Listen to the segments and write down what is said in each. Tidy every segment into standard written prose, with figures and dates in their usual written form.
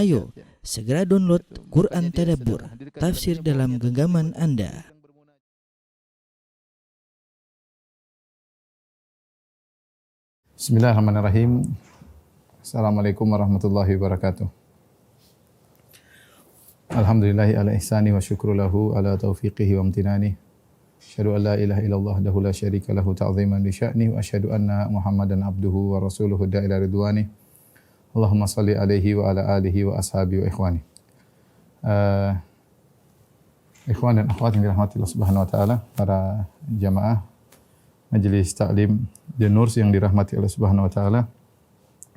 Ayo, segera download Quran Tadabbur, tafsir dalam genggaman Anda. Bismillahirrahmanirrahim. Assalamualaikum warahmatullahi wabarakatuh. Alhamdulillahi ala ihsani wa syukru lahu ala taufiqihi wa amtinani. Asyhadu an la ilaha illallah dahu la syarika lahu ta'ziman li sya'ni wa asyhadu anna Muhammadan abduhu wa rasuluhu da'ila ridwani. Allahumma salli alaihi wa ala alihi wa ashabihi wa ikhwani. Ikhwan dan akhwat yang dirahmati Allah Subhanahu wa taala, para jamaah Majelis Ta'lim The-Nurs yang dirahmati Allah Subhanahu wa taala.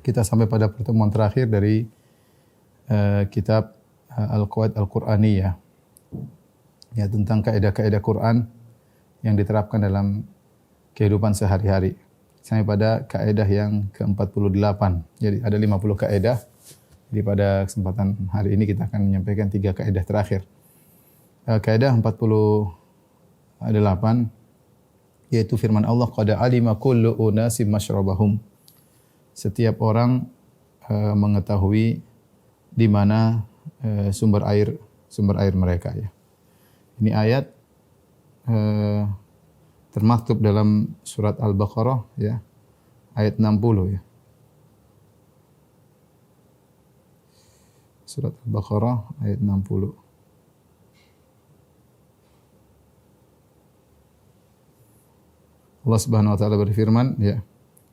Kita sampai pada pertemuan terakhir dari kitab Al-Qawaid Al-Qur'aniyah. Ya, tentang kaidah-kaidah Quran yang diterapkan dalam kehidupan sehari-hari. Sampai pada kaidah yang ke-48. Jadi ada 50 kaidah. Jadi pada kesempatan hari ini kita akan menyampaikan 3 kaidah terakhir. Kaidah 48 yaitu firman Allah, qad alima kullu unasim masyrabahum. Setiap orang mengetahui di mana sumber air mereka, ya. Ini ayat termaktub dalam surat Al-Baqarah, ya, ayat 60, ya. Surat Al-Baqarah ayat 60. Allah Subhanahu wa taala berfirman, ya,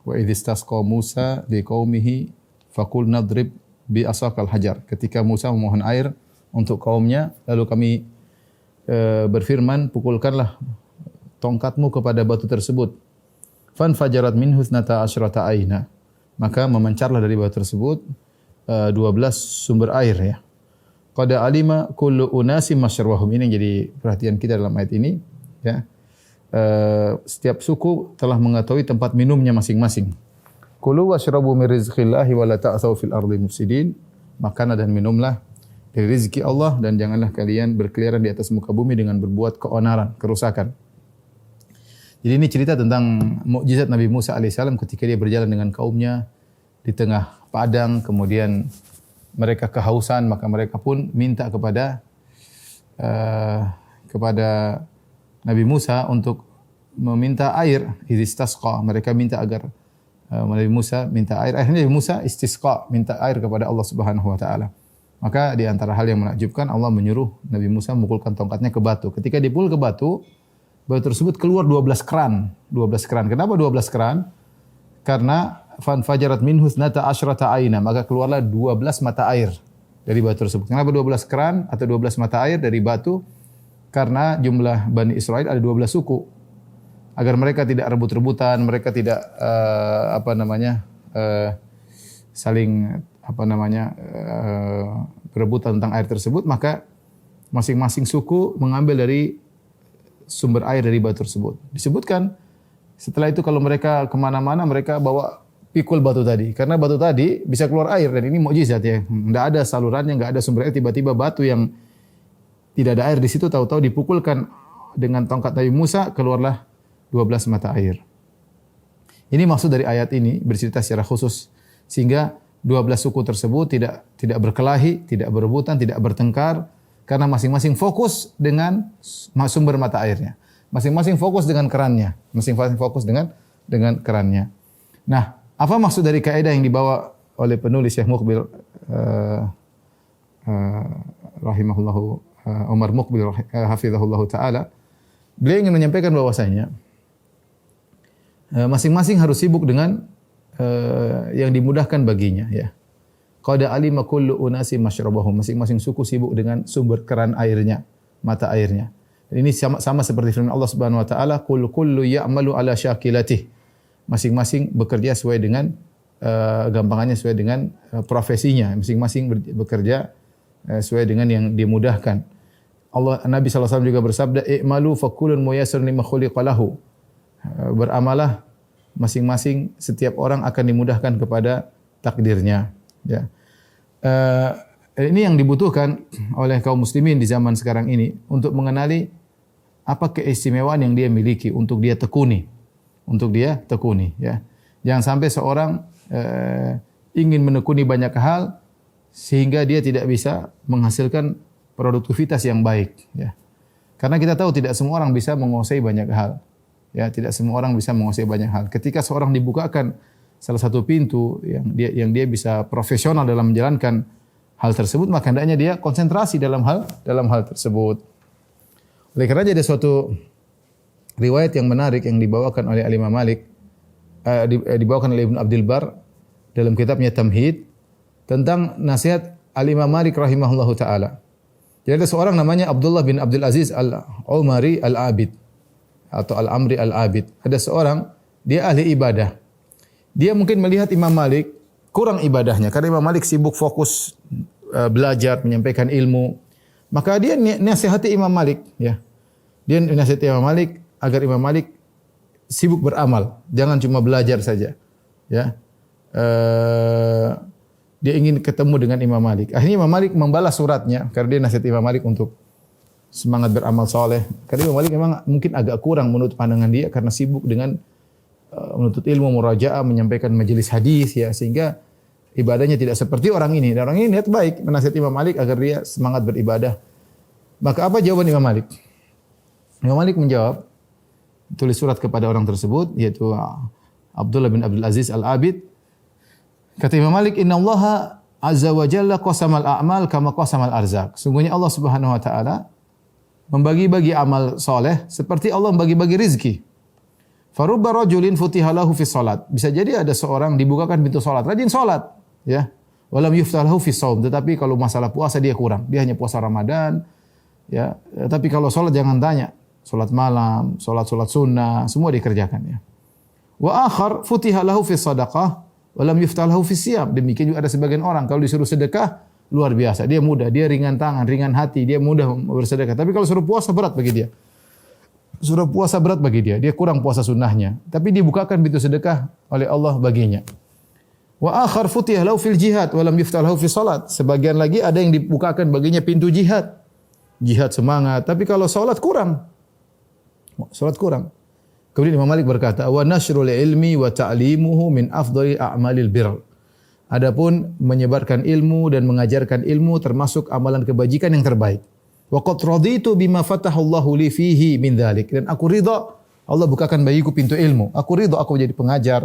wa idh istasqa Musa liqaumihi faqul nadrib bi asaqal hajar. Ketika Musa memohon air untuk kaumnya, lalu kami berfirman, pukulkanlah tongkatmu kepada batu tersebut. Fan fajarat minhu ithnata asyrata aina. Maka memancarlah dari batu tersebut 12 sumber air, ya. Qad alima kullu unasim masyrabahum. Ini yang jadi perhatian kita dalam ayat ini, ya. Setiap suku telah mengetahui tempat minumnya masing-masing. Kulu washrabu min rizqillahi wa la ta'thaw fil ardi mufsidin. Makanlah dan minumlah dari rezeki Allah dan janganlah kalian berkeliaran di atas muka bumi dengan berbuat keonaran, kerusakan. Jadi ini cerita tentang mukjizat Nabi Musa alaihissalam ketika dia berjalan dengan kaumnya di tengah padang, kemudian mereka kehausan, maka mereka pun minta kepada Nabi Musa untuk meminta air. Istisqa, mereka minta agar Nabi Musa minta air. Akhirnya Nabi Musa istisqa, minta air kepada Allah Subhanahu wa taala. Maka di antara hal yang menakjubkan, Allah menyuruh Nabi Musa memukulkan tongkatnya ke batu. Ketika dipukul ke batu, batu tersebut keluar 12 keran. 12 keran. Kenapa 12 keran? Karena fan fajarat minhu ithnata asyrata aina, maka keluarlah 12 mata air dari batu tersebut. Kenapa 12 keran atau 12 mata air dari batu? Karena jumlah Bani Israel ada 12 suku. Agar mereka tidak rebut-rebutan, mereka tidak saling berebutan tentang air tersebut, maka masing-masing suku mengambil dari sumber air dari batu tersebut. Disebutkan setelah itu kalau mereka kemana-mana mereka bawa pikul batu tadi, karena batu tadi bisa keluar air dan ini mukjizat, ya. Tidak ada salurannya, tidak ada sumber air, tiba-tiba batu yang tidak ada air di situ tahu-tahu dipukulkan dengan tongkat Nabi Musa, keluarlah 12 mata air. Ini maksud dari ayat ini, bercerita secara khusus sehingga 12 suku tersebut tidak berkelahi, tidak berebutan, tidak bertengkar karena masing-masing fokus dengan sumber mata airnya. Masing-masing fokus dengan kerannya, masing-masing fokus dengan kerannya. Nah, apa maksud dari kaidah yang dibawa oleh penulis Syekh Muqbil rahimahullahu Umar Muqbil hafizahullahu taala? Beliau ingin menyampaikan bahwasanya masing-masing harus sibuk dengan yang dimudahkan baginya, ya. Qad alima kullu unasim masyrabahum. Masing-masing suku sibuk dengan sumber keran airnya, mata airnya. Dan ini sama seperti firman Allah Subhanahu wa taala, kullu ya'malu ala syakilatih. Masing-masing bekerja sesuai dengan gampangannya, sesuai dengan profesinya. Masing-masing bekerja sesuai dengan yang dimudahkan. Nabi SAW juga bersabda, i'malu fakullun muyassarun lima khuliqa lahu. Beramalah, masing-masing setiap orang akan dimudahkan kepada takdirnya, ya. Ini yang dibutuhkan oleh kaum muslimin di zaman sekarang ini untuk mengenali apa keistimewaan yang dia miliki untuk dia tekuni, ya. Jangan sampai seorang ingin menekuni banyak hal sehingga dia tidak bisa menghasilkan produktivitas yang baik, ya. Karena kita tahu tidak semua orang bisa menguasai banyak hal. Ya, tidak semua orang bisa menguasai banyak hal. Ketika seorang dibukakan salah satu pintu yang dia bisa profesional dalam menjalankan hal tersebut, maka hendaknya dia konsentrasi dalam hal tersebut. Oleh kerana ada suatu riwayat yang menarik yang dibawakan oleh Imam Malik, dibawakan oleh Ibnu Abdul Bar dalam kitabnya Tamhid tentang nasihat Imam Malik rahimahullahu taala. Jadi ada seorang namanya Abdullah bin Abdul Aziz Al-Umari Al-Abid atau Al-Amri Al-Abid. Ada seorang, dia ahli ibadah. Dia mungkin melihat Imam Malik kurang ibadahnya karena Imam Malik sibuk fokus belajar, menyampaikan ilmu. Maka dia nasihati Imam Malik, ya. Dia nasihati Imam Malik agar Imam Malik sibuk beramal, jangan cuma belajar saja, ya. Dia ingin ketemu dengan Imam Malik. Akhirnya Imam Malik membalas suratnya karena dia nasihat Imam Malik untuk semangat beramal soleh. Karena Imam Malik memang mungkin agak kurang menurut pandangan dia karena sibuk dengan menuntut ilmu, murajaah, menyampaikan majelis hadis, ya, sehingga ibadahnya tidak seperti orang ini. Dan orang ini niat baik menasihati Imam Malik agar dia semangat beribadah. Maka apa jawaban Imam Malik? Imam Malik menjawab, tulis surat kepada orang tersebut, yaitu Abdullah bin Abdul Aziz Al-Abid. Kata Imam Malik, Inna Allah Azza wa Jalla qasamal a'mal kama qasamal arzak. Sungguhnya Allah Subhanahu wa taala membagi-bagi amal soleh seperti Allah membagi-bagi rizki. Farubba rajulin futiha lahu fi salat. Bisa jadi ada seorang dibukakan pintu salat, rajin salat, ya. Walam yuftah lahu fi shaum. Tetapi kalau masalah puasa dia kurang. Dia hanya puasa Ramadan, ya. Tapi kalau salat jangan tanya. Salat malam, salat sunnah, semua dikerjakan, ya. Wa akhar futiha lahu fi sadaqah walam yuftah lahu fi siyam. Demikian juga ada sebagian orang kalau disuruh sedekah luar biasa. Dia mudah, dia ringan tangan, ringan hati, dia mudah bersedekah. Tapi kalau suruh puasa berat bagi dia. Suruh puasa berat bagi dia. Dia kurang puasa sunnahnya. Tapi dibukakan pintu sedekah oleh Allah baginya. Wa akhar futih lahu fil jihad walam yuftah lahu fi salat. Sebagian lagi ada yang dibukakan baginya pintu jihad. Jihad semangat, tapi kalau salat kurang. Salat kurang. Kemudian Imam Malik berkata, wa nashrul ilmi wa ta'limuhu min afdali a'malil birr. Adapun menyebarkan ilmu dan mengajarkan ilmu termasuk amalan kebajikan yang terbaik. Wa qad raditu bima fatahallahu li fihi min dzalik. Dan aku ridha Allah bukakan bagiku pintu ilmu. Aku ridha aku menjadi pengajar,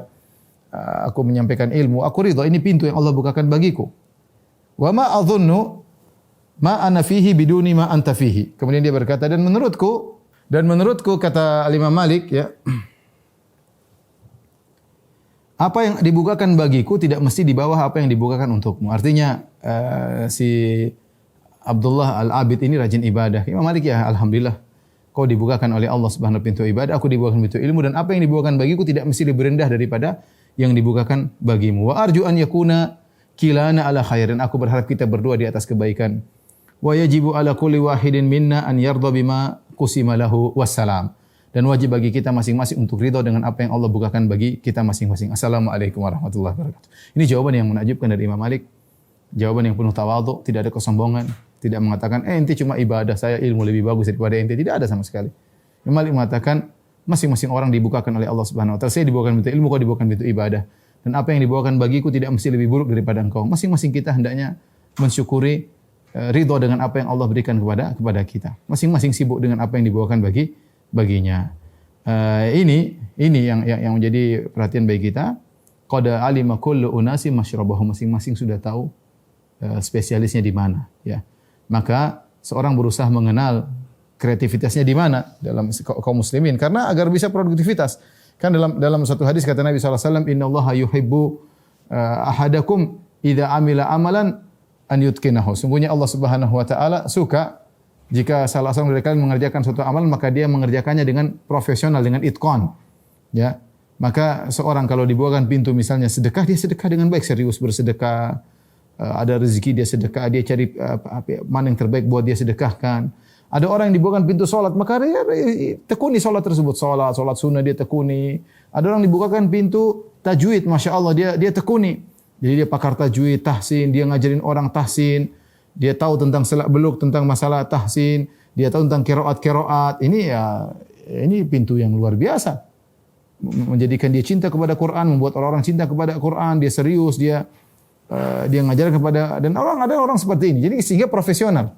aku menyampaikan ilmu. Aku ridha ini pintu yang Allah bukakan bagiku. Wa ma adhunnu ma ana fihi biduni ma anta fihi. Kemudian dia berkata, dan menurutku kata Imam Malik, ya, apa yang dibukakan bagiku tidak mesti di bawah apa yang dibukakan untukmu. Artinya si Abdullah Al-Abid ini rajin ibadah. Imam Malik, ya, alhamdulillah kau dibukakan oleh Allah Subhanahu pintu ibadah, aku dibukakan pintu ilmu, dan apa yang dibukakan bagiku tidak mesti lebih rendah daripada yang dibukakan bagimu. Wa arju an yakuna kilana ala khairin. Aku berharap kita berdua di atas kebaikan. Wa yajibu ala kulli wahidin minna an yarda bima qusima lahu wassalam. Dan wajib bagi kita masing-masing untuk ridha dengan apa yang Allah bukakan bagi kita masing-masing. Assalamualaikum warahmatullahi wabarakatuh. Ini jawaban yang menakjubkan dari Imam Malik. Jawaban yang penuh tawadhu, tidak ada kesombongan, tidak mengatakan ente cuma ibadah, saya ilmu lebih bagus daripada ente, tidak ada sama sekali. Imam Malik mengatakan masing-masing orang dibukakan oleh Allah Subhanahu wa taala. Saya dibukakan pintu ilmu, kau dibukakan pintu ibadah. Dan apa yang dibukakan bagiku tidak mesti lebih buruk daripada engkau. Masing-masing kita hendaknya mensyukuri ridha dengan apa yang Allah berikan kepada kita. Masing-masing sibuk dengan apa yang dibawakan baginya. Ini yang menjadi perhatian bagi kita. Qad alima kullu unasi masyrabahum. Masing-masing sudah tahu spesialisnya di mana, ya. Maka seorang berusaha mengenal kreativitasnya di mana dalam kaum muslimin karena agar bisa produktivitas. Kan dalam satu hadis kata Nabi sallallahu alaihi wasallam, innallaha yuhibbu ahadakum idza amila amalan an yutqinahu. Sungguhnya Allah Subhanahu wa taala suka jika salah seorang dari kalian mengerjakan suatu amal maka dia mengerjakannya dengan profesional, dengan itqan. Ya. Maka seorang kalau dibukakan pintu misalnya sedekah, dia sedekah dengan baik, serius bersedekah. Ada rezeki dia sedekah, dia cari mana yang terbaik buat dia sedekahkan. Ada orang yang dibukakan pintu salat, maka dia tekuni salat tersebut, salat sunnah dia tekuni. Ada orang dibukakan pintu tajwid, masya Allah dia tekuni. Jadi dia pakar tajwid, tahsin, dia ngajarin orang tahsin, dia tahu tentang selak beluk, tentang masalah tahsin, dia tahu tentang qiraat. Ini pintu yang luar biasa. Menjadikan dia cinta kepada Quran, membuat orang-orang cinta kepada Quran, dia serius, dia dia ngajar kepada, dan ada orang seperti ini. Jadi sehingga profesional.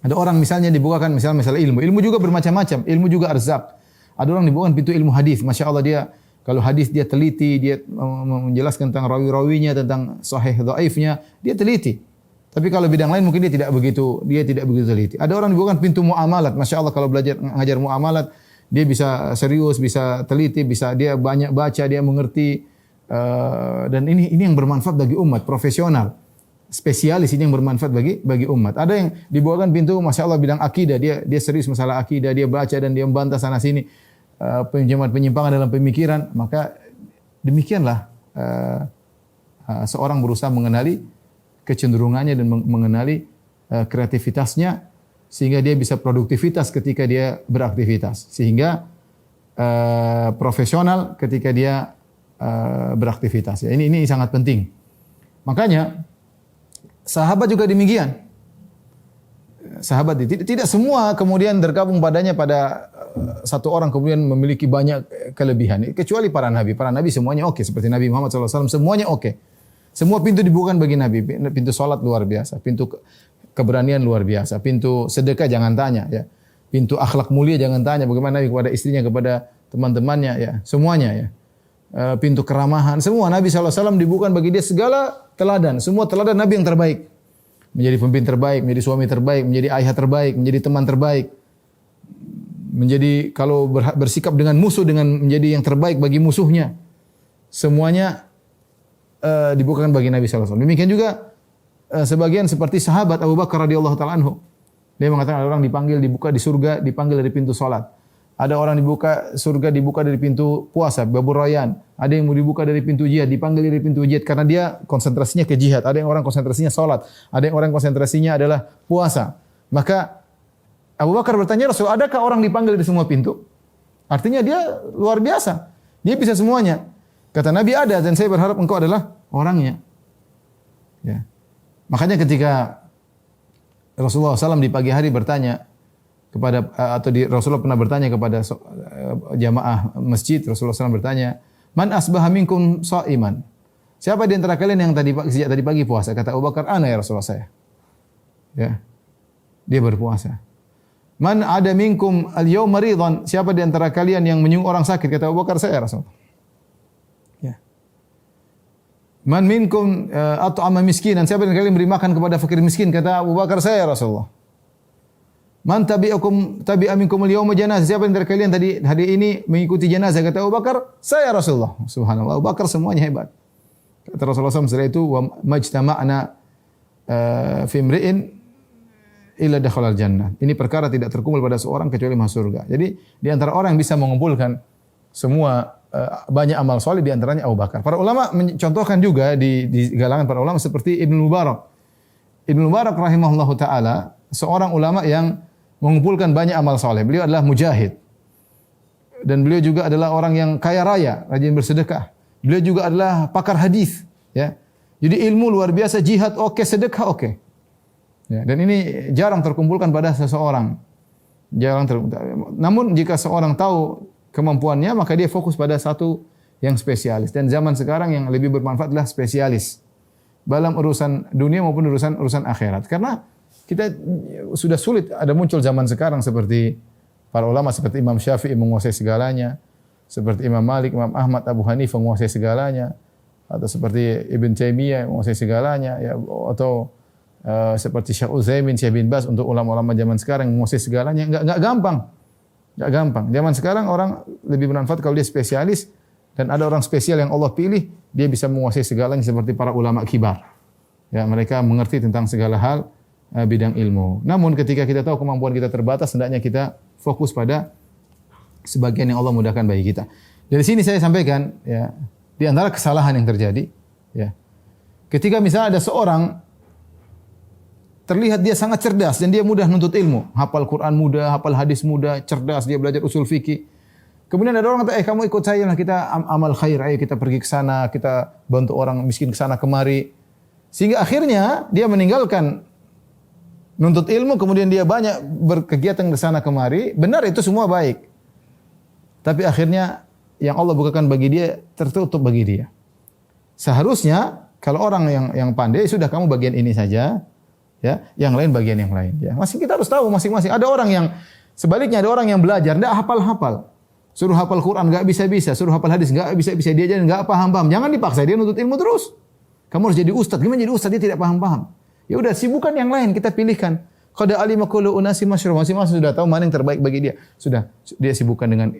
Ada orang misalnya dibukakan masalah ilmu juga bermacam-macam, ilmu juga arzak. Ada orang dibukakan pintu ilmu hadis, masya Allah dia kalau hadis dia teliti, dia menjelaskan tentang rawi-rawinya, tentang sahih dhaifnya, dia teliti. Tapi kalau bidang lain mungkin dia tidak begitu teliti. Ada orang dibukakan pintu muamalat, masya Allah kalau belajar ngajar muamalat, dia bisa serius, bisa teliti, bisa dia banyak baca, dia mengerti, dan ini yang bermanfaat bagi umat, profesional. Spesialis ini yang bermanfaat bagi umat. Ada yang dibawakan pintu masya Allah bidang akidah, dia serius masalah akidah, dia baca dan dia membantah sana sini penyimpangan dalam pemikiran. Maka demikianlah seorang berusaha mengenali kecenderungannya dan mengenali kreativitasnya sehingga dia bisa produktivitas ketika dia beraktivitas, sehingga profesional ketika dia beraktivitas. Ya, ini sangat penting. Makanya sahabat juga demikian. Sahabat tidak semua kemudian tergabung padanya pada satu orang kemudian memiliki banyak kelebihan. Kecuali para nabi. Para nabi semuanya oke. Seperti Nabi Muhammad SAW semuanya oke. Semua pintu dibukakan bagi Nabi. Pintu salat luar biasa. Pintu keberanian luar biasa. Pintu sedekah jangan tanya. Ya. Pintu akhlak mulia jangan tanya. Bagaimana Nabi kepada istrinya, kepada teman-temannya. Ya. Semuanya ya. Pintu keramahan. Semua Nabi SAW dibukakan bagi dia segala teladan. Semua teladan Nabi yang terbaik. Menjadi pemimpin terbaik, menjadi suami terbaik, menjadi ayah terbaik, menjadi teman terbaik. Menjadi kalau bersikap dengan musuh dengan menjadi yang terbaik bagi musuhnya. Semuanya dibukakan bagi Nabi SAW. Demikian juga sebagian seperti sahabat Abu Bakar radhiyallahu taala anhu. Dia mengatakan ada orang dipanggil dibuka di surga, dipanggil dari pintu salat. Ada orang surga dibuka dari pintu puasa, babur rayyan. Ada yang mau dibuka dari pintu jihad, dipanggil dari pintu jihad karena dia konsentrasinya ke jihad. Ada yang orang konsentrasinya salat, ada yang orang konsentrasinya adalah puasa. Maka Abu Bakar bertanya, Rasul, adakah orang dipanggil di semua pintu? Artinya dia luar biasa. Dia bisa semuanya. Kata Nabi ada, dan saya berharap engkau adalah orangnya. Ya. Makanya ketika Rasulullah SAW di pagi hari bertanya kepada Rasulullah pernah bertanya kepada jamaah masjid, Rasulullah SAW bertanya, "Man asbaha minkum sha'iman?" Siapa di antara kalian yang sejak tadi pagi puasa? Kata Abu Bakar, "Ana ya Rasulullah, saya." Ya. Dia berpuasa. "Man ada minkum al-yawm maridan?" Siapa di antara kalian yang menyungguh orang sakit? Kata Abu Bakar, "Saya Rasulullah." Ya. "Man minkum at'ama miskinan?" Siapa di antara kalian memberi makan kepada fakir miskin? Kata Abu Bakar, "Saya Rasulullah." "Man tabi'a minkum al-yawma janazah?" Siapa di antara kalian tadi hari ini mengikuti jenazah? Kata Abu Bakar, "Saya Rasulullah." Subhanallah, Abu Bakar semuanya hebat. Kata Rasulullah SAW setelah itu, "Wa majtama'na fi imri'in illa dakhala al-jannah." Ini perkara tidak terkumpul pada seorang kecuali masuk surga. Jadi di antara orang yang bisa mengumpulkan semua banyak amal soleh di antaranya Abu Bakar. Para ulama mencontohkan juga di galangan para ulama seperti Ibnu Mubarak. Ibnu Mubarak rahimahullahu taala seorang ulama yang mengumpulkan banyak amal soleh. Beliau adalah mujahid. Dan beliau juga adalah orang yang kaya raya, rajin bersedekah. Beliau juga adalah pakar hadis. Ya. Jadi ilmu luar biasa, jihad oke, sedekah oke. Ya. Dan ini jarang terkumpulkan pada seseorang. Namun jika seorang tahu kemampuannya, maka dia fokus pada satu yang spesialis. Dan zaman sekarang yang lebih bermanfaat adalah spesialis. Dalam urusan dunia maupun urusan akhirat. Karena kita sudah sulit ada muncul zaman sekarang seperti para ulama seperti Imam Syafi'i menguasai segalanya, seperti Imam Malik, Imam Ahmad, Abu Hanifah menguasai segalanya, atau seperti Ibn Taimiyah menguasai segalanya, ya, atau seperti Syekh Utsaimin, Syekh bin Baz untuk ulama-ulama zaman sekarang menguasai segalanya. Enggak gampang. Zaman sekarang orang lebih bermanfaat kalau dia spesialis dan ada orang spesial yang Allah pilih, dia bisa menguasai segalanya seperti para ulama kibar. Ya, mereka mengerti tentang segala hal bidang ilmu. Namun ketika kita tahu kemampuan kita terbatas, hendaknya kita fokus pada sebagian yang Allah mudahkan bagi kita. Dari sini saya sampaikan, ya, di antara kesalahan yang terjadi, ya, ketika misalnya ada seorang terlihat dia sangat cerdas dan dia mudah nuntut ilmu, hafal Quran mudah, hafal hadis mudah, cerdas, dia belajar usul fikih. Kemudian ada orang kata, kamu ikut saya lah, kita amal khair, ayo kita pergi ke sana, kita bantu orang miskin ke sana kemari. Sehingga akhirnya dia meninggalkan nuntut ilmu, kemudian dia banyak berkegiatan ke sana kemari. Benar, itu semua baik. Tapi akhirnya yang Allah bukakan bagi dia tertutup bagi dia. Seharusnya Kalau orang yang pandai sudah kamu bagian ini saja, ya, yang lain bagian yang lain. Ya, masih kita harus tahu masing-masing. Ada orang yang sebaliknya, ada orang yang belajar tidak hafal-hafal. Suruh hafal Quran nggak bisa-bisa, suruh hafal hadis nggak bisa-bisa, dia jadi nggak paham-paham. Jangan dipaksa dia nuntut ilmu terus. Kamu harus jadi ustaz. Gimana jadi ustaz dia tidak paham-paham? Ya udah, sibukkan yang lain, kita pilihkan. Qad alima kullu unasin masyrab. Masing-masing sudah tahu mana yang terbaik bagi dia. Sudah dia sibukkan dengan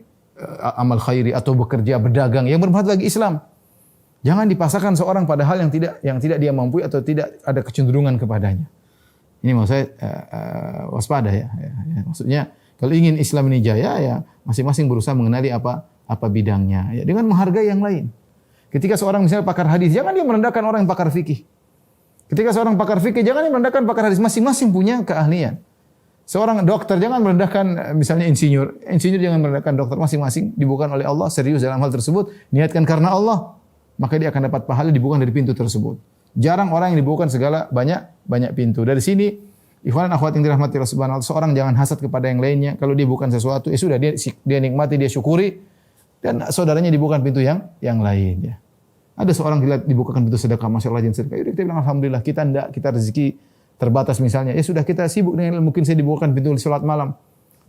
amal khairi atau bekerja, berdagang yang bermanfaat bagi Islam. Jangan dipaksakan seorang pada hal yang tidak dia mampu atau tidak ada kecenderungan kepadanya. Ini maksud saya waspada ya. Maksudnya kalau ingin Islam ini jaya ya masing-masing berusaha mengenali apa bidangnya ya, dengan menghargai yang lain. Ketika seorang misalnya pakar hadis, jangan dia merendahkan orang yang pakar fikih. Ketika seorang pakar fikih, jangan dia merendahkan pakar hadis. Masing-masing punya keahlian. Seorang dokter jangan merendahkan misalnya insinyur. Insinyur jangan merendahkan dokter. Masing-masing dibukakan oleh Allah, serius dalam hal tersebut, niatkan karena Allah, maka dia akan dapat pahala dibukakan dari pintu tersebut. Jarang orang yang dibukakan segala banyak pintu. Dari sini, ikhwan dan akhwat yang dirahmati Allah Subhanahu wa taala, seorang jangan hasad kepada yang lainnya. Kalau dia bukan sesuatu, ya sudah dia nikmati, dia syukuri, dan saudaranya dibukakan pintu yang lain ya. Ada seorang dibukakan pintu sedekah, masya Allah, jin sedekah. Yaudah kita bilang alhamdulillah, kita rezeki terbatas misalnya. Ya sudah, kita sibuk dengan, mungkin saya dibukakan pintu salat malam.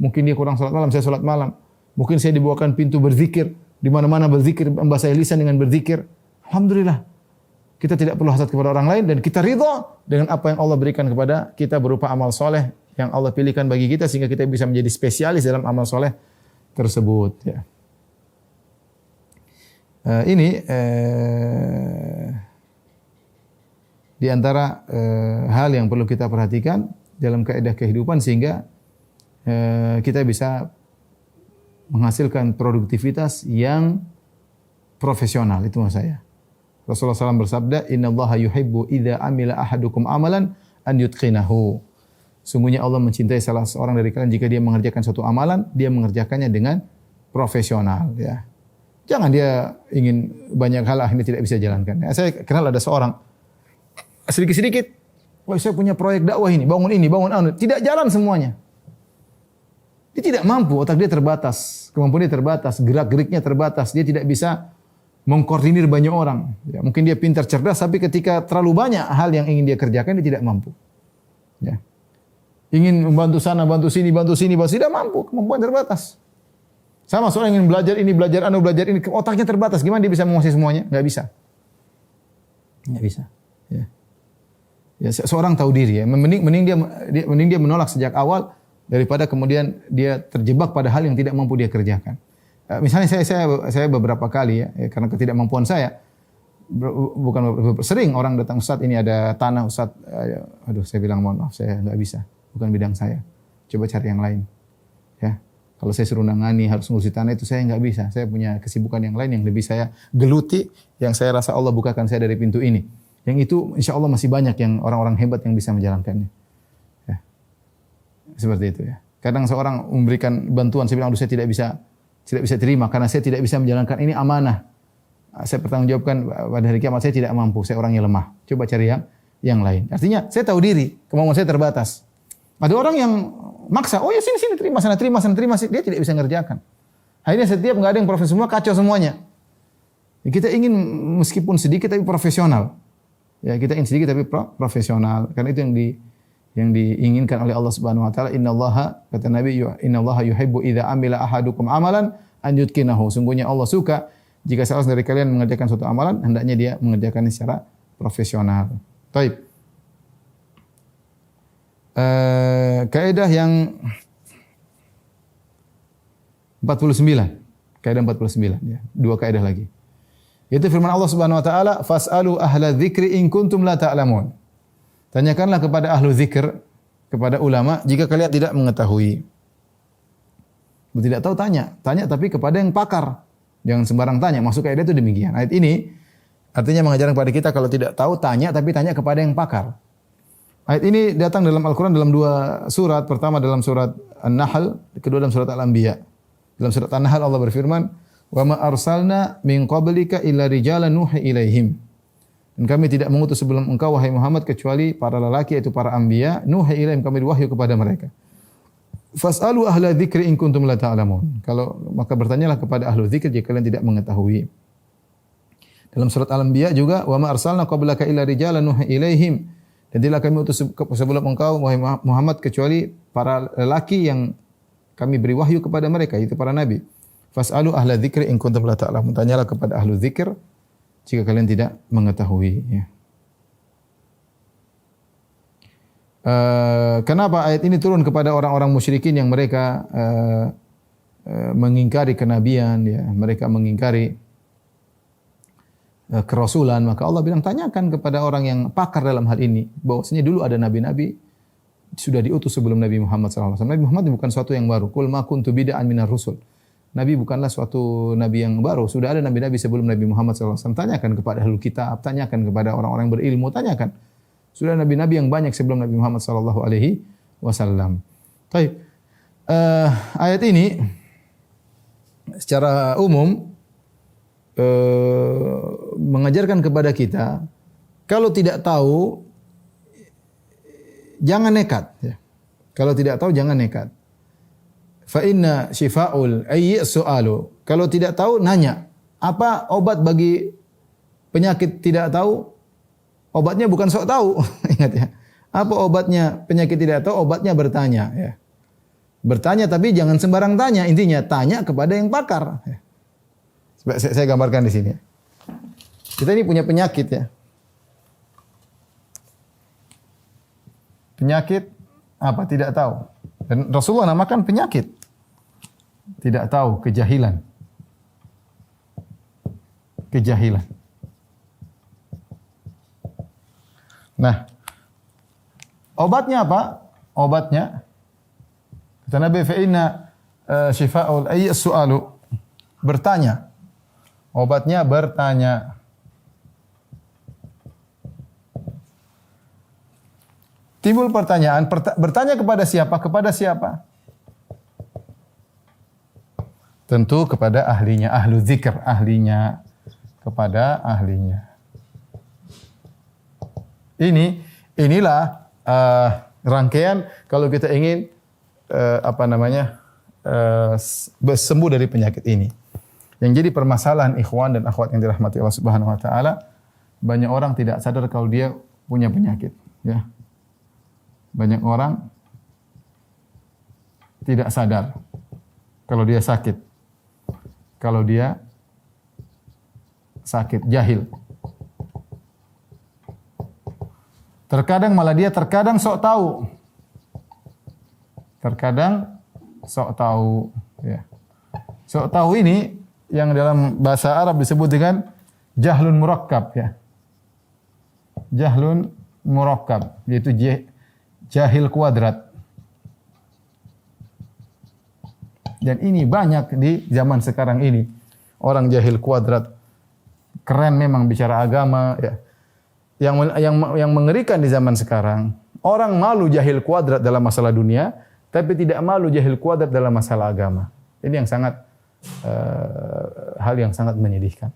Mungkin dia kurang salat malam, saya salat malam. Mungkin saya dibukakan pintu berzikir, di mana-mana berzikir, membasahi lisan dengan berzikir. Alhamdulillah. Kita tidak perlu hasad kepada orang lain dan kita ridha dengan apa yang Allah berikan kepada kita berupa amal soleh yang Allah pilihkan bagi kita sehingga kita bisa menjadi spesialis dalam amal soleh tersebut. Ya. Di antara hal yang perlu kita perhatikan dalam kaidah kehidupan sehingga kita bisa menghasilkan produktivitas yang profesional, itu maksud saya. Rasulullah SAW bersabda, Inna Allaha yuhibbu idha amila ahadukum amalan an yutqinahu. Sungguhnya Allah mencintai salah seorang dari kalian jika dia mengerjakan suatu amalan, dia mengerjakannya dengan profesional. Ya. Jangan dia ingin banyak hal akhirnya tidak bisa jalankan. Ya, saya kenal ada seorang, sedikit-sedikit, saya punya proyek dakwah ini, bangun anu. Tidak jalan semuanya. Dia tidak mampu, otak dia terbatas, kemampuan dia terbatas, gerak-geriknya terbatas, dia tidak bisa mengkoordinir banyak orang. Ya, mungkin dia pintar cerdas, tapi ketika terlalu banyak hal yang ingin dia kerjakan, dia tidak mampu. Ya. Ingin membantu sana, bantu sini, tidak mampu, kemampuan terbatas. Sama seorang ingin belajar ini, belajar ini, otaknya terbatas. Gimana dia bisa menguasai semuanya? Enggak bisa. Enggak bisa. Ya. Ya, seorang tahu diri ya. Mending dia menolak sejak awal daripada kemudian dia terjebak pada hal yang tidak mampu dia kerjakan. Misalnya saya beberapa kali ya, karena ketidakmampuan saya sering orang datang, Ustaz ini ada tanah Ustaz, saya bilang mohon maaf saya enggak bisa, bukan bidang saya. Coba cari yang lain. Ya. Kalau saya suruh nangani harus ngurusi tanah itu saya enggak bisa. Saya punya kesibukan yang lain yang lebih saya geluti, yang saya rasa Allah bukakan saya dari pintu ini. Yang itu insya Allah masih banyak yang orang-orang hebat yang bisa menjalankannya. Ya. Seperti itu ya. Kadang seorang memberikan bantuan, saya bilang aduh saya tidak bisa terima karena saya tidak bisa menjalankan ini amanah. Saya pertanggungjawabkan pada hari kiamat saya tidak mampu, saya orangnya lemah. Coba cari yang lain. Artinya saya tahu diri, kemampuan saya terbatas. Ada orang yang maksa, oh ya sini terima sana, dia tidak bisa ngerjakan. Akhirnya setiap enggak ada yang profesional, kacau semuanya. Ya, kita ingin meskipun sedikit tapi profesional. Ya, kita ingin sedikit tapi profesional. Karena itu yang diinginkan oleh Allah Subhanahu wa taala. Innallaha, kata Nabi, innallaha yuhibbu idza amila ahadukum amalan an yutqinahu. Sungguhnya Allah suka jika salah dari kalian mengerjakan suatu amalan, hendaknya dia mengerjakannya secara profesional. Baik. Kaidah yang 49. Kaidah 49 ya. Dua kaidah lagi. Yaitu firman Allah Subhanahu wa taala, "Fas'alu ahla dzikri in kuntum la ta'lamun." Tanyakanlah kepada ahlu zikr, kepada ulama jika kalian tidak mengetahui. Tidak tahu tanya tapi kepada yang pakar. Jangan sembarang tanya. Maksud kaidah itu demikian. Ayat ini artinya mengajarkan kepada kita kalau tidak tahu tanya tapi tanya kepada yang pakar. Ayat ini datang dalam Al-Quran dalam dua surat. Pertama dalam surat An-Nahl, kedua dalam surat Al-Anbiya. Dalam surat An-Nahl Allah berfirman, "Wa ma arsalna min qablika illa rijalan nuhi ilaihim." Dan kami tidak mengutus sebelum engkau wahai Muhammad kecuali para lelaki yaitu para anbiya, nuhi ilaihim, kami wahyu kepada mereka. Fas'alu ahla dzikri in kuntum la ta'lamun. Kalau maka bertanyalah kepada ahlu dzikir jika kalian tidak mengetahui. Dalam surat Al-Anbiya juga, wa ma arsalna qablaka illa rijalan nuhi ilaihim. Dan tidak kami utus sebelum engkau wahai Muhammad kecuali para lelaki yang kami beri wahyu kepada mereka, itu para nabi. Fas'alu ahla dzikri in kuntum la ta'lamun. Tanyalah kepada ahlu dzikir jika kalian tidak mengetahui, ya. Kenapa ayat ini turun kepada orang-orang musyrikin yang mereka mengingkari kenabian, ya, mereka mengingkari kerasulan, maka Allah bilang tanyakan kepada orang yang pakar dalam hal ini, bahwasanya dulu ada nabi-nabi sudah diutus sebelum Nabi Muhammad SAW. Nabi Muhammad bukan suatu yang baru. Qul ma kuntu bid'an minar rusul. Nabi bukanlah suatu nabi yang baru. Sudah ada nabi-nabi sebelum Nabi Muhammad SAW. Tanyakan kepada ahlul kitab, tanyakan kepada orang-orang berilmu, tanyakan. Sudah nabi-nabi yang banyak sebelum Nabi Muhammad SAW. Baik. Ayat ini secara umum mengajarkan kepada kita, kalau tidak tahu jangan nekat, ya. Kalau tidak tahu jangan nekat. Fa inna syifa'ul ayyi su'alu. Kalau tidak tahu nanya. Apa obat bagi penyakit tidak tahu? Obatnya bukan sok tahu. Ingat, ya. Apa obatnya penyakit tidak tahu? Obatnya bertanya, ya. Bertanya tapi jangan sembarang tanya. Intinya tanya kepada yang pakar, ya. Saya gambarkan di sini. Kita ini punya penyakit, ya. Penyakit apa? Tidak tahu. Dan Rasulullah namakan penyakit. Tidak tahu, kejahilan. Kejahilan. Nah, obatnya apa? Obatnya kata Nabi, fa inna syifa'ul ayyi su'alu. Bertanya. Obatnya bertanya. Timbul pertanyaan, bertanya kepada siapa? Kepada siapa? Tentu kepada ahlinya, ahlu dzikir, ahlinya, kepada ahlinya. Inilah rangkaian kalau kita ingin sembuh dari penyakit ini. Yang jadi permasalahan ikhwan dan akhwat yang dirahmati Allah Subhanahu wa taala, banyak orang tidak sadar kalau dia punya penyakit, ya. Banyak orang tidak sadar kalau dia sakit. Kalau dia sakit, jahil. Terkadang malah dia sok tahu. Terkadang sok tahu, ya. Sok tahu ini yang dalam bahasa Arab disebut dengan jahlun murakkab, ya. Jahlun murakkab, yaitu jahil kuadrat. Dan ini banyak di zaman sekarang ini. Orang jahil kuadrat. Keren memang bicara agama, ya. Yang mengerikan di zaman sekarang, orang malu jahil kuadrat dalam masalah dunia, tapi tidak malu jahil kuadrat dalam masalah agama. Ini yang sangat hal yang sangat menyedihkan.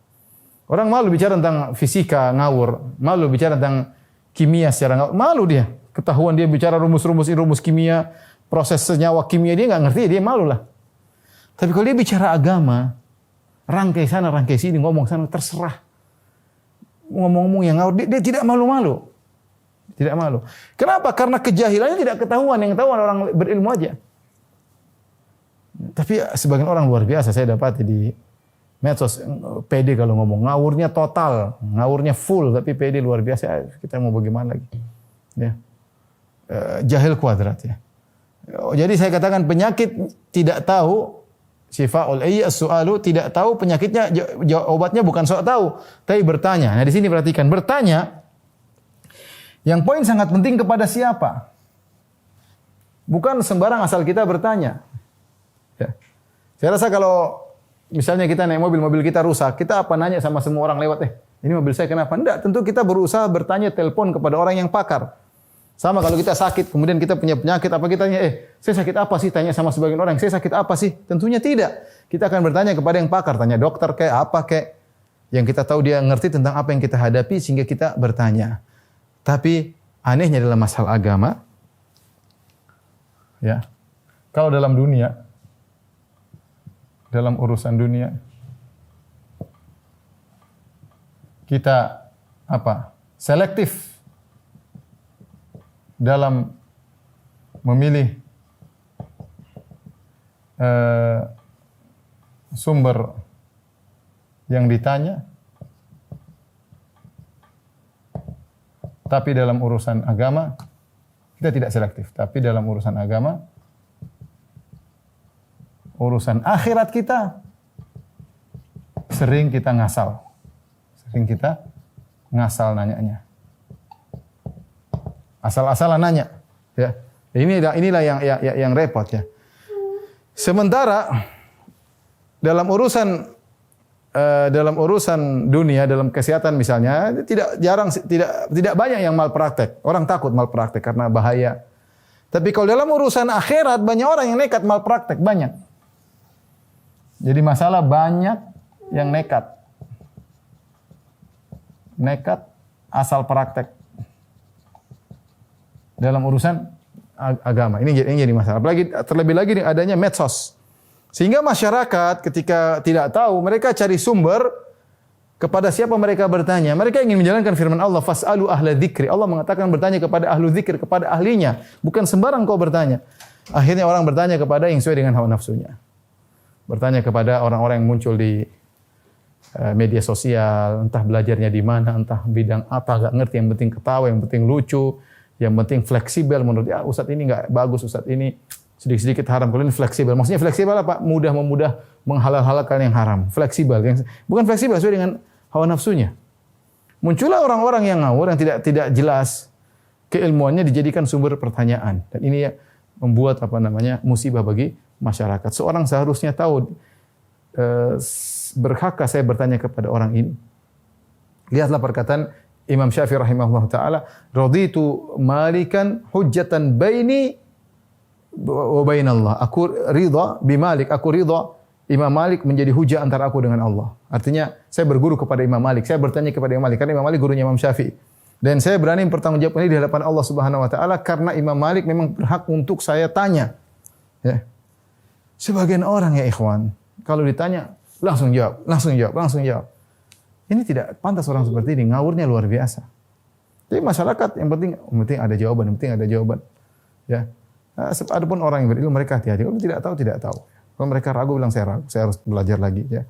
Orang malu bicara tentang fisika ngawur, malu bicara tentang kimia secara ngawur, malu dia. Ketahuan dia bicara rumus kimia, proses senyawa kimia dia nggak ngerti, dia malu lah. Tapi kalau dia bicara agama, rangkai sana, rangkai sini, ngomong sana, terserah. Ngomong-ngomong yang ngawur, dia tidak malu-malu. Tidak malu. Kenapa? Karena kejahilannya tidak ketahuan, yang tahu orang berilmu aja. Tapi sebagian orang luar biasa saya dapat di medsos, pede kalau ngomong, ngawurnya total, ngawurnya full, tapi pede luar biasa. Kita mau bagaimana lagi? Ya. Jahil kuadrat, ya. Jadi saya katakan penyakit tidak tahu, syifa'ul ayyi as-su'alu, tidak tahu penyakitnya, obatnya bukan sok tahu, tapi bertanya. Nah di sini perhatikan, bertanya. Yang poin sangat penting kepada siapa? Bukan sembarang asal kita bertanya. Ya. Saya rasa kalau misalnya kita naik mobil kita rusak, kita apa nanya sama semua orang lewat, ini mobil saya kenapa? Enggak, tentu kita berusaha bertanya, telepon kepada orang yang pakar. Sama kalau kita sakit, kemudian kita punya penyakit, apa kita tanya, saya sakit apa sih? Tanya sama sebagian orang, saya sakit apa sih? Tentunya tidak. Kita akan bertanya kepada yang pakar, tanya dokter kayak apa kayak, yang kita tahu dia ngerti tentang apa yang kita hadapi sehingga kita bertanya. Tapi anehnya dalam masalah agama, ya, kalau dalam dunia, dalam urusan dunia, kita selektif dalam memilih sumber yang ditanya, tapi dalam urusan agama kita tidak selektif. Tapi dalam urusan agama, urusan akhirat kita sering kita ngasal. Sering kita ngasal nanyanya. Asal-asalan nanya, ya. Inilah yang repot, ya. Sementara dalam urusan dunia, dalam kesehatan misalnya, tidak banyak yang malpraktek. Orang takut malpraktek karena bahaya. Tapi kalau dalam urusan akhirat banyak orang yang nekat malpraktek, banyak. Jadi masalah banyak yang nekat. Nekat asal praktek dalam urusan agama. Ini jadi masalah. Terlebih lagi adanya medsos. Sehingga masyarakat ketika tidak tahu, mereka cari sumber kepada siapa mereka bertanya. Mereka ingin menjalankan firman Allah, fas'alu ahla dzikri. Allah mengatakan bertanya kepada ahlu dzikir, kepada ahlinya. Bukan sembarang kau bertanya. Akhirnya orang bertanya kepada yang sesuai dengan hawa nafsunya. Bertanya kepada orang-orang yang muncul di media sosial, entah belajarnya di mana, entah bidang apa, enggak ngerti, yang penting ketawa, yang penting lucu, yang penting fleksibel. Menurut dia, Ustadz ini enggak bagus, Ustadz ini sedikit-sedikit haram. Kalau ini fleksibel, maksudnya fleksibel apa? Mudah menghalal-halalkan yang haram. Fleksibel, bukan fleksibel sesuai dengan hawa nafsunya. Muncullah orang-orang yang ngawur, yang tidak jelas keilmuannya dijadikan sumber pertanyaan. Dan ini membuat musibah bagi masyarakat. Seorang seharusnya tahu, berhakkah saya bertanya kepada orang ini. Lihatlah perkataan Imam Syafi'i rahimahullah ta'ala, raditu malikan hujjatan baini wa bainallah. Aku ridha bimalik, aku ridha Imam Malik menjadi hujah antara aku dengan Allah. Artinya saya berguru kepada Imam Malik, saya bertanya kepada Imam Malik karena Imam Malik gurunya Imam Syafi'i. Dan saya berani bertanggungjawab ini di hadapan Allah Subhanahu wa taala karena Imam Malik memang berhak untuk saya tanya. Ya. Sebagian orang, ya ikhwan, kalau ditanya langsung jawab. Ini tidak pantas orang seperti ini, ngawurnya luar biasa. Jadi masyarakat yang penting ada jawaban, Ya. Adapun orang yang berilmu mereka hati-hati. Kalau tidak tahu. Kalau mereka ragu bilang saya ragu, saya harus belajar lagi, ya.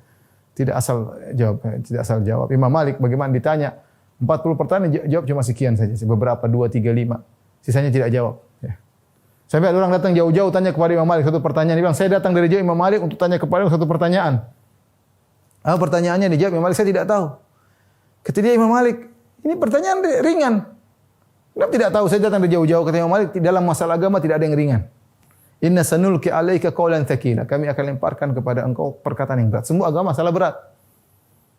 Tidak asal jawab. Imam Malik bagaimana ditanya 40 pertanyaan jawab cuma sekian saja, beberapa 2, 3, 5. Sisanya tidak jawab, ya. Sampai ada orang datang jauh-jauh tanya kepada Imam Malik satu pertanyaan, dia bilang saya datang dari jauh Imam Malik untuk tanya kepada satu pertanyaan. Pertanyaannya dijawab Imam Malik, saya tidak tahu. Kata dia Imam Malik, ini pertanyaan ringan. Kenapa tidak tahu? Saya datang dari jauh-jauh. Kata Imam Malik, dalam masalah agama tidak ada yang ringan. Inna sanulki alaika qawlan tsaqila. Kami akan lemparkan kepada engkau perkataan yang berat. Semua agama masalah berat.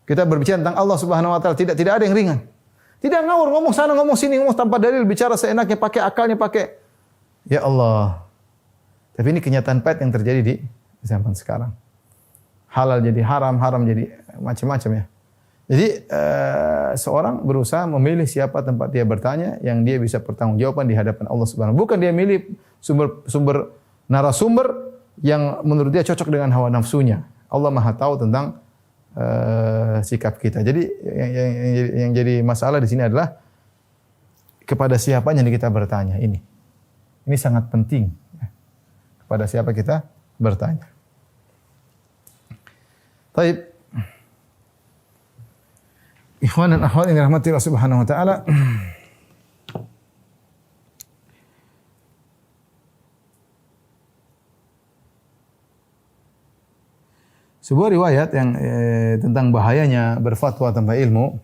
Kita berbicara tentang Allah Subhanahu wa taala, tidak ada yang ringan. Tidak ngawur, ngomong sana, ngomong sini, ngomong tanpa dalil, bicara seenaknya, pakai akalnya, pakai. Ya Allah. Tapi ini kenyataan pahit yang terjadi di zaman sekarang. Halal jadi haram, haram jadi macam-macam, ya. Jadi seorang berusaha memilih siapa tempat dia bertanya yang dia bisa pertanggungjawaban di hadapan Allah Subhanahu. Bukan dia milih sumber narasumber yang menurut dia cocok dengan hawa nafsunya. Allah Maha tahu tentang sikap kita. Jadi yang jadi masalah di sini adalah kepada siapa yang kita bertanya ini. Ini sangat penting. Kepada siapa kita bertanya. Baik. Ikhwan dan akhwat yang dirahmati Allah Subhanahu wa taala. Sebuah riwayat yang tentang bahayanya berfatwa tanpa ilmu.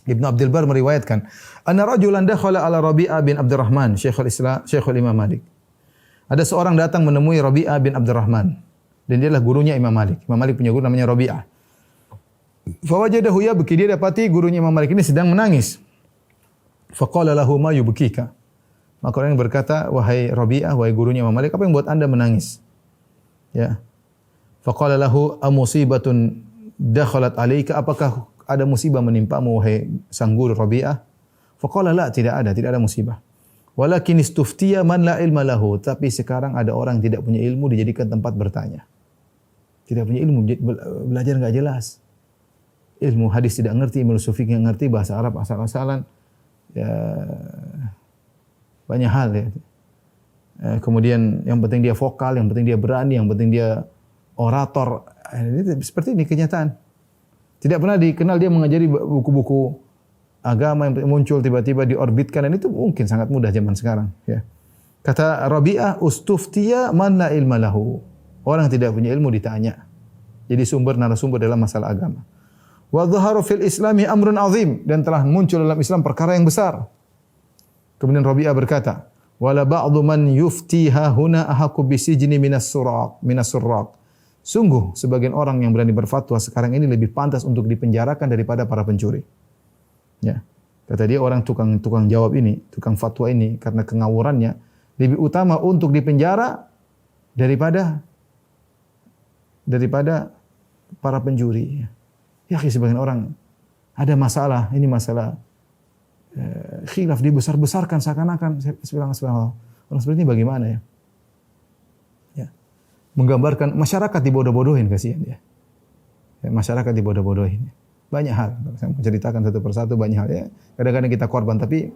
Ibnu Abdul Bar meriwayatkan, anna rajulan dakhala ala Rabi'ah bin Abdurrahman, Syekhul Imam Malik. Ada seorang datang menemui Rabi'ah bin Abdurrahman dan dia adalah gurunya Imam Malik. Imam Malik punya guru namanya Rabi'ah. Fawajadahu yabki, dia dapati gurunya Imam Malik ini sedang menangis. Faqala lahu ma yubkika. Maka orang berkata, wahai Rabi'ah, wahai gurunya Imam Malik, apa yang buat Anda menangis? Ya. Faqala lahu amusibatun dakhalat alayka, apakah ada musibah menimpamu wahai sang guru Rabi'ah? Faqala la, tidak ada musibah. Walakin istuftiya man la ilma lahu, tapi sekarang ada orang tidak punya ilmu dijadikan tempat bertanya. Tidak punya ilmu, belajar enggak jelas. ilmu hadis tidak ngerti, ilmu fikih tidak ngerti, bahasa Arab asal-asalan, ya banyak hal ya. Kemudian yang penting dia vokal, yang penting dia berani, yang penting dia orator. Ini seperti ini kenyataan. Tidak pernah dikenal dia mengajari buku-buku agama yang muncul tiba-tiba diorbitkan, dan itu mungkin sangat mudah zaman sekarang. Ya. Kata Rabi'ah, ustuftiya man la ilma lahu. Orang yang tidak punya ilmu ditanya. Jadi narasumber dalam masalah agama. Wa dhahara fil islami amrun azim, dan telah muncul dalam Islam perkara yang besar. Kemudian Rabi'ah berkata, wala ba'du man yuftiha huna ahaqqu bisijni minas suraq. Sungguh sebagian orang yang berani berfatwa sekarang ini lebih pantas untuk dipenjarakan daripada para pencuri. Ya. Kata dia, orang tukang jawab ini, tukang fatwa ini, karena ngawurannya lebih utama untuk dipenjara daripada para pencuri. Ya, sebagian orang ada masalah, ini masalah khilaf dibesar-besarkan seakan-akan orang seperti ini bagaimana ya? Ya. Menggambarkan masyarakat dibodoh-bodohin, kasihan dia. Ya, masyarakat dibodoh-bodohin. Banyak hal. Saya mau ceritakan satu persatu banyak hal ya. Kadang-kadang kita korban, tapi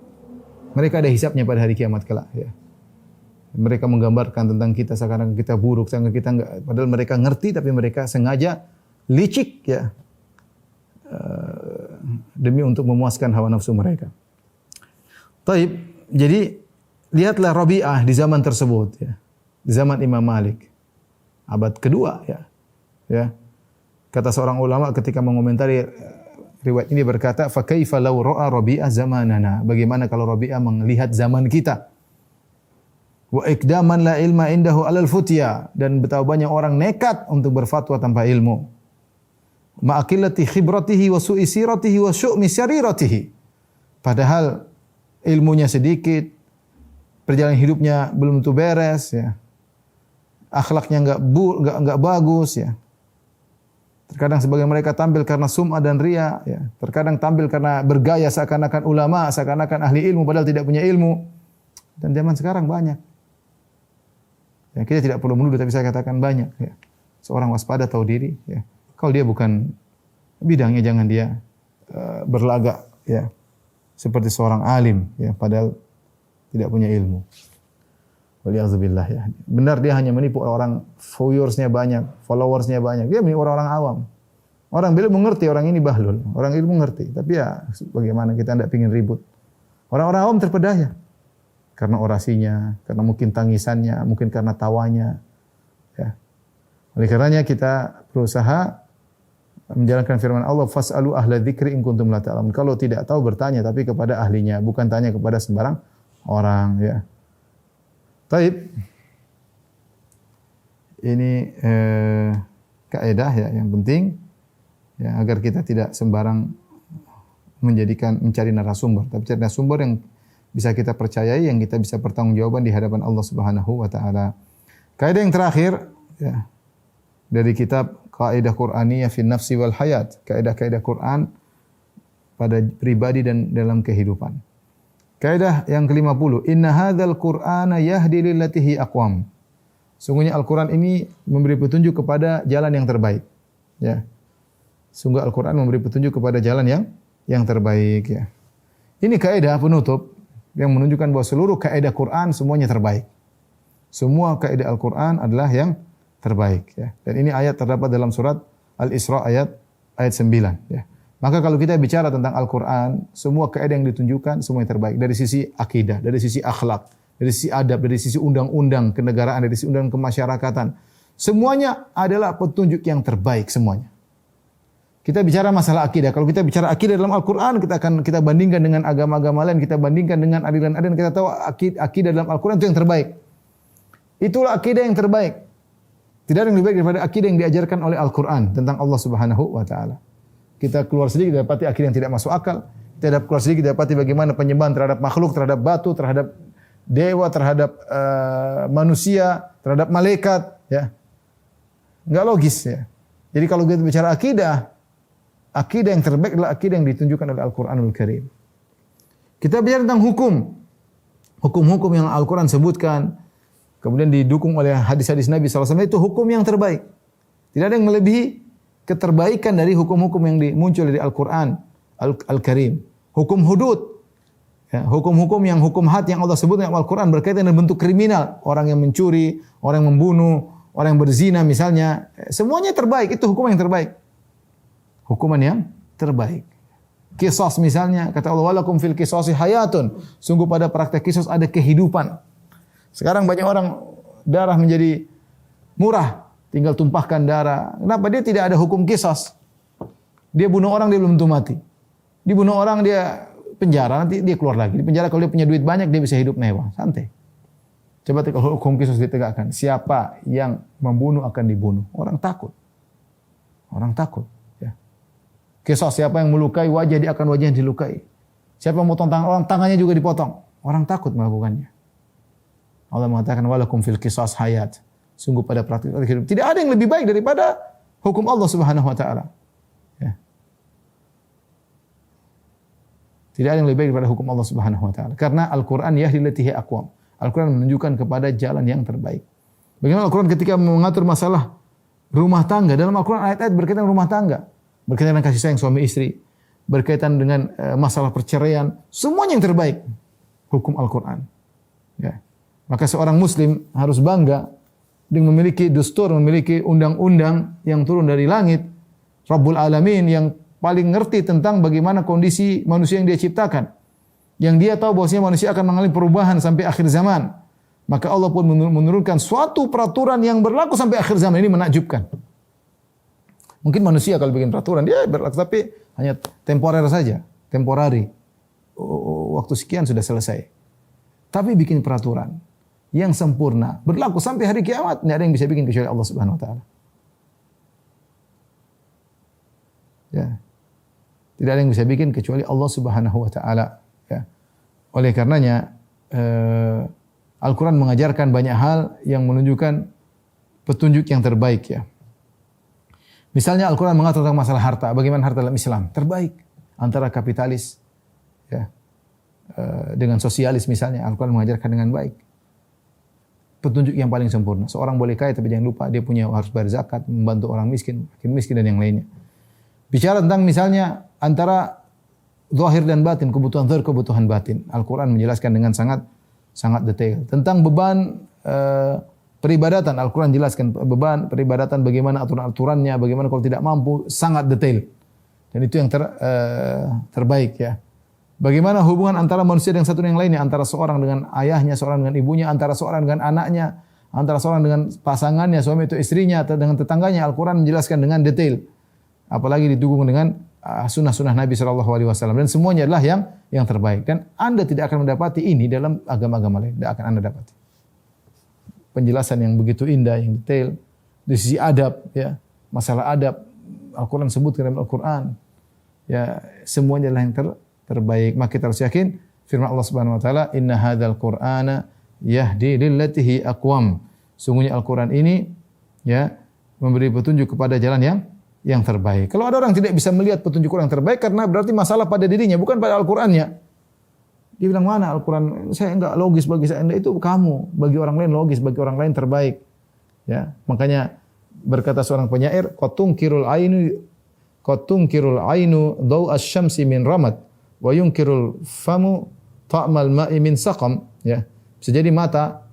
mereka ada hisabnya pada hari kiamat kelak ya. Mereka menggambarkan tentang kita seakan-akan kita buruk, seakan kita enggak, padahal mereka ngerti tapi mereka sengaja licik ya. Demi untuk memuaskan hawa nafsu mereka. Taib, jadi lihatlah Rabi'ah di zaman tersebut ya. Di zaman Imam Malik. Abad kedua ya. Ya. Kata seorang ulama ketika mengomentari riwayat ini berkata, "Fa kaifa law ra'a Rabi'ah zamanana?" Bagaimana kalau Rabi'ah melihat zaman kita? Wa ikdaman la ilma indahu alal futya, dan betapa banyak orang nekat untuk berfatwa tanpa ilmu. Ma'akillati khibratihi wa su'i siratihi wa syu'mi sariratihi. Padahal ilmunya sedikit, perjalanan hidupnya belum tentu beres ya. Akhlaknya enggak bagus ya. Terkadang sebagian mereka tampil karena sum'ah dan riya ya. Terkadang tampil karena bergaya seakan-akan ulama, seakan-akan ahli ilmu padahal tidak punya ilmu. Dan zaman sekarang banyak. Ya, kita tidak perlu menuduh tapi saya katakan banyak ya. Seorang waspada tahu diri ya. Kalau dia bukan bidangnya jangan dia berlagak ya seperti seorang alim ya padahal tidak punya ilmu. Waliyadzubillah ya. Benar dia hanya menipu orang, followersnya banyak, dia menipu orang-orang awam. Orang ilmu mengerti orang ini bahlul, orang ilmu mengerti, tapi ya bagaimana kita tidak ingin ribut. Orang-orang awam terpedaya karena orasinya, karena mungkin tangisannya, mungkin karena tawanya. Ya. Oleh karenanya kita berusaha menjalankan firman Allah, fas'alu ahla dzikri in kuntum la ta'lamun. Kalau tidak tahu bertanya tapi kepada ahlinya, bukan tanya kepada sembarang orang ya. Taib. Ini kaidah ya yang penting ya agar kita tidak sembarang mencari narasumber, tapi cari narasumber yang bisa kita percayai, yang kita bisa pertanggungjawaban di hadapan Allah Subhanahu wa taala. Kaidah yang terakhir ya dari kitab Kaidah Qur'aniyah fi Nafsi wal Hayat, kaidah-kaidah Quran pada pribadi dan dalam kehidupan. Kaidah yang ke-50, inna hadzal Qur'ana yahdi lillati hi aqwam. Sungguhnya Al-Qur'an ini memberi petunjuk kepada jalan yang terbaik. Ya. Sungguh Al-Qur'an memberi petunjuk kepada jalan yang terbaik ya. Ini kaidah penutup yang menunjukkan bahwa seluruh kaidah Quran semuanya terbaik. Semua kaidah Al-Qur'an adalah yang terbaik ya. Dan ini ayat terdapat dalam surat Al-Isra ayat 9 ya. Maka kalau kita bicara tentang Al-Qur'an, semua kaidah yang ditunjukkan semua yang terbaik dari sisi akidah, dari sisi akhlak, dari sisi adab, dari sisi undang-undang kenegaraan, dari sisi undang kemasyarakatan. Semuanya adalah petunjuk yang terbaik semuanya. Kita bicara masalah akidah. Kalau kita bicara akidah dalam Al-Qur'an, kita bandingkan dengan agama-agama lain, kita bandingkan dengan aliran-aliran, kita tahu akidah dalam Al-Qur'an itu yang terbaik. Itulah akidah yang terbaik. Tidak ada yang lebih baik daripada akidah yang diajarkan oleh Al-Qur'an tentang Allah Subhanahu wa taala. Kita keluar sedikit dapati akidah yang tidak masuk akal. Kita keluar sedikit dapati bagaimana penyembahan terhadap makhluk, terhadap batu, terhadap dewa, terhadap manusia, terhadap malaikat, ya. Enggak logis ya. Jadi kalau kita bicara akidah yang terbaik adalah akidah yang ditunjukkan oleh Al-Qur'anul Karim. Kita bicara tentang hukum-hukum yang Al-Qur'an sebutkan, kemudian didukung oleh hadis-hadis Nabi SAW, itu hukum yang terbaik. Tidak ada yang melebihi keterbaikan dari hukum-hukum yang muncul dari Al-Quran Al-Karim. Hukum hudud, ya, hukum-hukum yang hukum had yang Allah sebut dalam Al-Quran berkaitan dengan bentuk kriminal. Orang yang mencuri, orang yang membunuh, orang yang berzina misalnya. Semuanya terbaik, itu hukuman yang terbaik. Hukuman yang terbaik. Qisas misalnya, kata Allah, walakum fil qisasi hayatun. Sungguh pada praktek qisas ada kehidupan. Sekarang banyak orang darah menjadi murah. Tinggal tumpahkan darah. Kenapa? Dia tidak ada hukum qisas. Dia bunuh orang, dia belum tentu mati. Dibunuh orang, dia penjara, nanti dia keluar lagi. Di penjara kalau dia punya duit banyak, dia bisa hidup mewah. Santai. Coba kalau hukum qisas ditegakkan. Siapa yang membunuh akan dibunuh. Orang takut. Orang takut. Ya. Qisas, siapa yang melukai wajah, dia akan wajah yang dilukai. Siapa yang memotong tangan orang, tangannya juga dipotong. Orang takut melakukannya. Allah mengatakan, walakum fil qisas hayat. Sungguh pada praktik hidup. Tidak ada yang lebih baik daripada hukum Allah Subhanahu wa taala. Ya. Tidak ada yang lebih baik daripada hukum Allah Subhanahu wa taala. Karena Al-Qur'an yahdi lillati hiya aqwam. Al-Qur'an menunjukkan kepada jalan yang terbaik. Bagaimana Al-Qur'an ketika mengatur masalah rumah tangga, dalam Al-Qur'an ayat-ayat berkaitan dengan rumah tangga, berkaitan dengan kasih sayang suami istri, berkaitan dengan masalah perceraian, semuanya yang terbaik. Hukum Al-Qur'an. Ya. Maka seorang muslim harus bangga dengan memiliki dustur, memiliki undang-undang yang turun dari langit, Rabbul Alamin yang paling ngerti tentang bagaimana kondisi manusia yang dia ciptakan. Yang dia tahu bahwasanya manusia akan mengalami perubahan sampai akhir zaman. Maka Allah pun menurunkan suatu peraturan yang berlaku sampai akhir zaman. Ini menakjubkan. Mungkin manusia kalau bikin peraturan, dia berlaku, tapi hanya temporer saja, temporari. Waktu sekian sudah selesai. Tapi bikin peraturan yang sempurna, berlaku sampai hari kiamat, tidak ada yang bisa bikin kecuali Allah Subhanahu wa taala. Ya. Tidak ada yang bisa bikin kecuali Allah Subhanahu wa taala, ya. Oleh karenanya Al-Qur'an mengajarkan banyak hal yang menunjukkan petunjuk yang terbaik, ya. Misalnya Al-Qur'an mengatur tentang masalah harta, bagaimana harta dalam Islam? Terbaik antara kapitalis, ya, dengan sosialis misalnya, Al-Qur'an mengajarkan dengan baik. Petunjuk yang paling sempurna. Seorang boleh kaya tapi jangan lupa dia punya harus bayar zakat, membantu orang miskin, miskin dan yang lainnya. Bicara tentang misalnya antara zahir dan batin, kebutuhan zahir, kebutuhan batin. Al-Qur'an menjelaskan dengan sangat detail. Tentang beban peribadatan, Al-Qur'an jelaskan beban peribadatan, bagaimana aturan-aturannya, bagaimana kalau tidak mampu, sangat detail. Dan itu yang terbaik, ya. Bagaimana hubungan antara manusia dengan satu yang lainnya, antara seorang dengan ayahnya, seorang dengan ibunya, antara seorang dengan anaknya, antara seorang dengan pasangannya, suami atau istrinya, atau dengan tetangganya. Al-Qur'an menjelaskan dengan detail. Apalagi didukung dengan sunnah-sunnah Nabi SAW. Dan semuanya adalah yang terbaik. Dan Anda tidak akan mendapati ini dalam agama-agama lain. Tidak akan Anda dapati. Penjelasan yang begitu indah, yang detail. Di sisi adab, ya, masalah adab, Al-Qur'an sebutkan dalam Al-Qur'an. Ya, semuanya adalah yang terbaik. Maka kita harus yakin firman Allah Subhanahu wa taala, "Inna hadzal Qur'ana yahdi lillati hi aqwam." Sungguhnya Al-Qur'an ini, ya, memberi petunjuk kepada jalan yang terbaik. Kalau ada orang tidak bisa melihat petunjuk yang terbaik karena berarti masalah pada dirinya, bukan pada Al-Qur'annya. Dia bilang, "Mana Al-Qur'an? Saya enggak logis bagi saya." Itu kamu, bagi orang lain logis, bagi orang lain terbaik. Ya, makanya berkata seorang penyair, "Qatunkirul ainu daw asy-syamsi min ramad." Wa yunkirul famu ta'mal ma'i min saqam, ya. Bisa jadi mata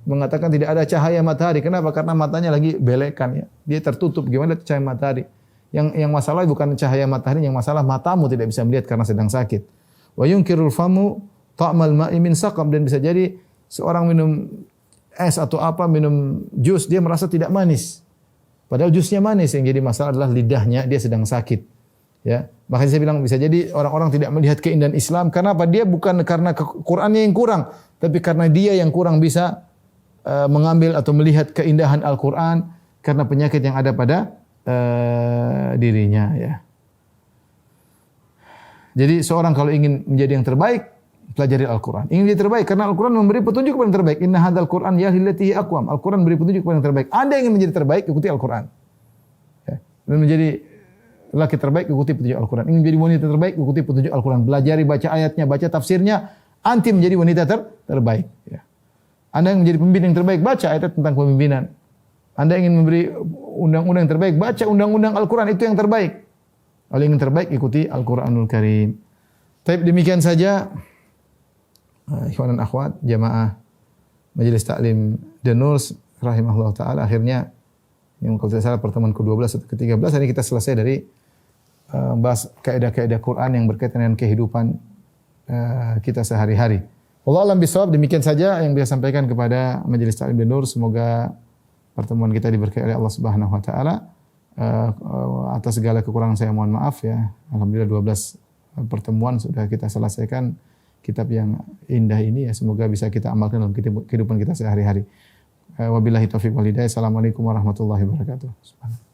mengatakan tidak ada cahaya matahari. Kenapa? Karena matanya lagi belekan, ya. Dia tertutup. Gimana cahaya matahari? Yang masalah bukan cahaya matahari, yang masalah matamu tidak bisa melihat karena sedang sakit. Wa yunkirul famu ta'mal ma'i min saqam, dan bisa jadi seorang minum es atau apa, minum jus, dia merasa tidak manis. Padahal jusnya manis, yang jadi masalah adalah lidahnya, dia sedang sakit. Ya, makanya saya bilang bisa jadi orang-orang tidak melihat keindahan Islam karena apa? Dia bukan karena Qur'annya yang kurang, tapi karena dia yang kurang bisa mengambil atau melihat keindahan Al-Qur'an karena penyakit yang ada pada dirinya, ya. Jadi seorang kalau ingin menjadi yang terbaik, pelajari Al-Qur'an. Ingin menjadi terbaik karena Al-Qur'an memberi petunjuk kepada yang terbaik. Inna hadzal Qur'an yahdi lillati hiya aqwam. Al-Qur'an memberi petunjuk kepada yang terbaik. Anda ingin menjadi terbaik, ikuti Al-Qur'an. Ya. Dan menjadi laki terbaik, ikuti petunjuk Al-Quran. Ingin menjadi wanita terbaik, ikuti petunjuk Al-Quran. Belajari baca ayatnya, baca tafsirnya, anti menjadi wanita terbaik. Ya. Anda yang menjadi pemimpin yang terbaik, baca ayat tentang pemimpinan. Anda ingin memberi undang-undang yang terbaik, baca undang-undang Al-Quran, itu yang terbaik. Kalau ingin terbaik, ikuti Al-Quranul Karim. Tapi demikian saja, ikhwan dan akhwat, jamaah Majelis Taklim The-Nur rahimahullah ta'ala. Akhirnya, yang kalau tidak salah pertemuan ke-12 atau ke-13, hari ini kita selesai dari bahas kaidah-kaidah Quran yang berkaitan dengan kehidupan kita sehari-hari. Allah alam bisawab, demikian saja yang bisa sampaikan kepada Majelis Taklim The-Nur. Semoga pertemuan kita diberkahi oleh Allah Subhanahu wa taala. Atas segala kekurangan saya mohon maaf ya. Alhamdulillah 12 pertemuan sudah kita selesaikan kitab yang indah ini ya. Semoga bisa kita amalkan dalam kehidupan kita sehari-hari. Wabillahi taufiq wal hidayah. Assalamualaikum warahmatullahi wabarakatuh.